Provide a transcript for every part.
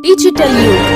Digital युग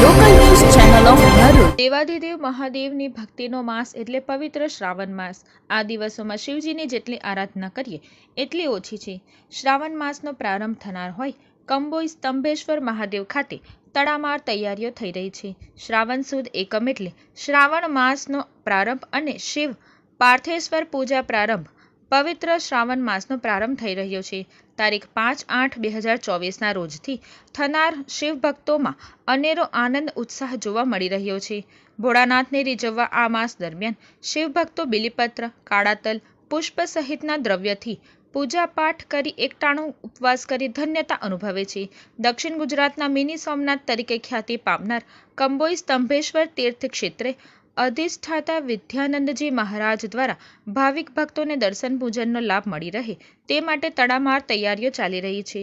local news channel of Bharuch. દેવાધિદેવ મહાદેવની ભક્તિનો માસ એટલે પવિત્ર શ્રાવણ માસ। આ દિવસોમાં શિવજીની જેટલી આરાધના કરીએ એટલી ઓછી છે। શ્રાવણ માસનો પ્રારંભ થનાર હોય કંબોઈ સ્તંભેશ્વર મહાદેવ ખાતે તડામાર તૈયારીઓ થઈ રહી છે। શ્રાવણ સુદ એકમ એટલે શ્રાવણ માસનો પ્રારંભ અને શિવ પાર્થેશ્વર પૂજા પ્રારંભ। પવિત્ર શ્રાવણ માસનો પ્રારંભ થઈ રહ્યો છે। તારીખ 5/8/2024ના રોજથી થનાર શિવ ભક્તોમાં અનેરો આનંદ ઉત્સાહ જોવા મળી રહ્યો છે। ભોળાનાથને રીઝવવા આ માસ દરમિયાન શિવ ભક્તો બિલીપત્ર, કાળા તલ, પુષ્પ સહિતના દ્રવ્યથી પૂજા પાઠ કરી એકટાણું ઉપવાસ કરી ધન્યતા અનુભવે છે। દક્ષિણ ગુજરાતના મિની સોમનાથ તરીકે ખ્યાતિ પામનાર કંબોઈ સ્તંભેશ્વર તીર્થ ક્ષેત્રે અધિષ્ઠાતા વિદ્યાનંદજી મહારાજ દ્વારા ભાવિક ભક્તોને દર્શન પૂજનનો લાભ મળી રહે તે માટે તડામાર તૈયારીઓ ચાલી રહી છે।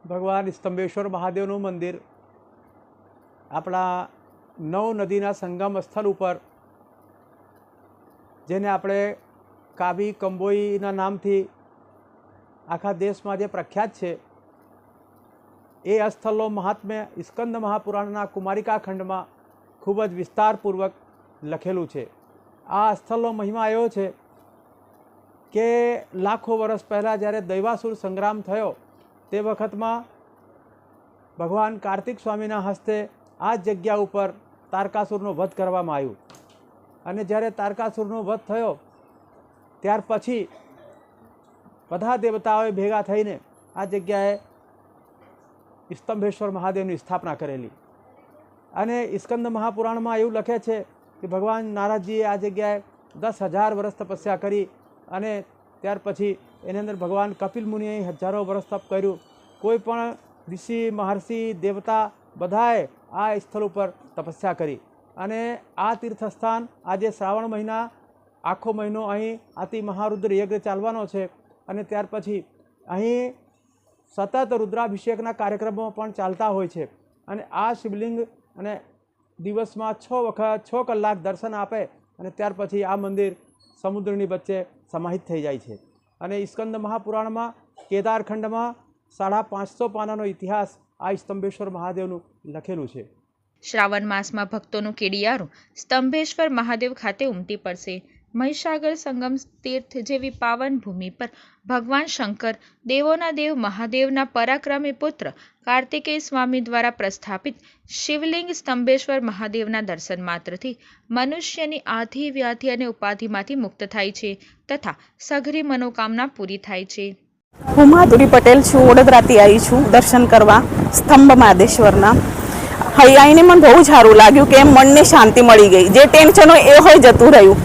ભગવાન સ્તંભેશ્વર મહાદેવનું મંદિર આપણા નવ નદીના સંગમ સ્થળ ઉપર, જેને આપણે કાબી કંબોઈના નામથી આખા દેશમાં જે પ્રખ્યાત છે, એ સ્થળનો મહાત્મ્ય સ્કંદ મહાપુરાણના કુમારિકા ખંડમાં ખૂબ જ વિસ્તારપૂર્વક લખેલું છે। આ સ્થળનો મહિમા એવો છે કે લાખો વર્ષ પહેલાં જ્યારે દૈવાસુર સંગ્રામ થયો તે વખતમાં ભગવાન કાર્તિક સ્વામીના હસ્તે આ જગ્યા ઉપર તારકાસુરનો વધ કરવામાં આવ્યું, અને જ્યારે તારકાસુરનો વધ થયો ત્યાર પછી બધા દેવતાઓએ ભેગા થઈને આ જગ્યાએ સ્તંભેશ્વર મહાદેવની સ્થાપના કરેલી। અને સ્કંદ મહાપુરાણમાં એવું લખે છે કે ભગવાન નારદજીએ આ જગ્યાએ 10,000 વર્ષ તપસ્યા કરી, અને ત્યાર પછી એની અંદર ભગવાન કપિલ મુનિએ હજારો વર્ષ તપ કર્યું। કોઈ પણ ઋષિ, મહર્ષિ, દેવતા બધાએ આ સ્થળ ઉપર તપસ્યા કરી, અને આ તીર્થસ્થાન આજે શ્રાવણ મહિના આખો મહિનો અહીં અતિ મહારુદ્ર યજ્ઞ ચાલવાનો છે, અને ત્યાર પછી અહીં સતત રુદ્રાભિષેકના કાર્યક્રમો પણ ચાલતા હોય છે। અને આ શિવલિંગ અને દિવસમાં 6 કલાક દર્શન આપે, અને ત્યાર પછી આ મંદિર સમુદ્રની વચ્ચે સમાહિત થઈ જાય છે। અને સ્કંદ મહાપુરાણમાં કેદારખંડમાં 550 પાનાનો ઇતિહાસ આ સ્તંભેશ્વર મહાદેવનું લખેલું છે। શ્રાવણ માસમાં ભક્તોનું કેડિયારું સ્તંભેશ્વર મહાદેવ ખાતે ઉમટી પડશે। મહીસાગર સંગમ તીર્થ જેવી પાવન ભૂમિ પર ભગવાન શંકર, દેવોના દેવ મહાદેવના પરાક્રમી પુત્ર કાર્તિકેય સ્વામી દ્વારા પ્રસ્થાપિત શિવલિંગ સ્તંભેશ્વર મહાદેવના દર્શન માત્રથી મનુષ્યની આધિ, વ્યાધિ અને ઉપાધિમાંથી મુક્ત થાય છે તથા સઘરી મનોકામના પૂરી થાય છે। હું માધુરી પટેલ છું, વડોદરાથી આવી છું દર્શન કરવા સ્તંભ મહાદેશ્વરના। અહીં આવીને મને બહુ સારું લાગ્યું કે મનને શાંતિ મળી ગઈ। જે ટેન્શન હોય એ હોય જતું રહ્યું।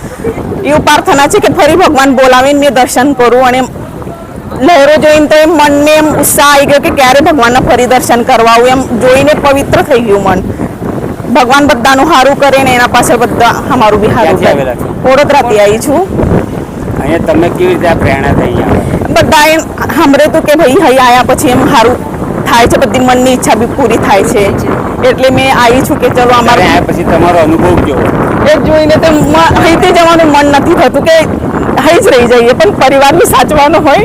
એવું પ્રાર્થના છે કે ફરી ભગવાન બોલાવીને મેં દર્શન કરું, અને લહેરો જોઈને તો એમ મનને એમ ઉત્સાહ આવી ગયો કે ક્યારે ભગવાનના ફરી દર્શન કરવા આવું, એમ જોઈને પવિત્ર થઈ ગયું મન। ભગવાન બધાનું સારું કરે ને એના પાછળ બધા અમારું બી સારું કરે। વડોદરાથી આવી છું। અહીંયા તમે કેવી રીતે આ પ્રેરણા થઈ? બધાએ સાંભળે તો કે ભાઈ અહીં આવ્યા પછી એમ સારું થાય છે, બધી મનની ઈચ્છા બી પૂરી થાય છે, એટલે મેં આવી છું કે ચલો અમારે આવ્યા પછી તમારો અનુભવ કેવો? એ જોઈને તો અહીંથી જવાનું મન નથી થતું કે અહીં જ રહી જઈએ, પણ પરિવારને સાચવાનો હોય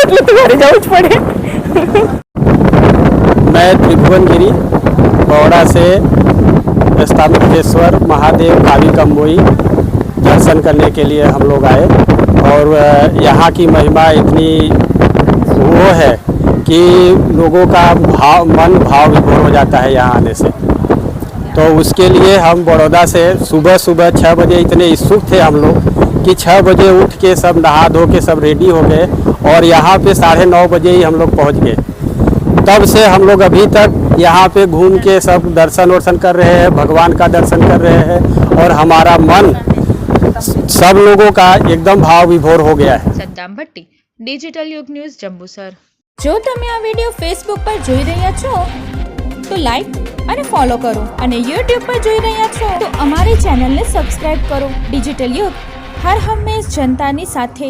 એટલે તો ઘરે જવું જ પડે। मैं त्रिभुवन गिरी बौड़ा से स्तंभेश्वर महादेव कावी कंबोई दर्शन करने के लिए हम लोग आए, और यहाँ की महिमा इतनी वो है कि लोगों का मन भाव विभोर हो जाता है यहाँ आने से। तो उसके लिए हम बड़ौदा से सुबह 6 बजे इतने इच्छुक थे हम लोग कि 6 बजे उठ के सब नहा धो के सब रेडी हो गए, और यहाँ पे 9:30 बजे ही हम लोग पहुँच गए। तब से हम लोग अभी तक यहाँ पे घूम के सब दर्शन वर्शन कर रहे हैं, भगवान का दर्शन कर रहे हैं, और हमारा मन सब लोगों का एकदम भाव विभोर हो गया है। સદ્દામ ભટ્ટી, ડિજિટલ યુગ ન્યૂઝ, જંબુસર। જો તમે આ વિડીયો ફેસબુક પર જોઈ રહ્યા છો તો લાઈક અને ફોલો કરો, અને યુટ્યુબ પર જોઈ રહ્યા છો તો અમારી ચેનલને સબસ્ક્રાઇબ કરો। ડિજિટલ યુગ હર હંમેશ જનતાની સાથે।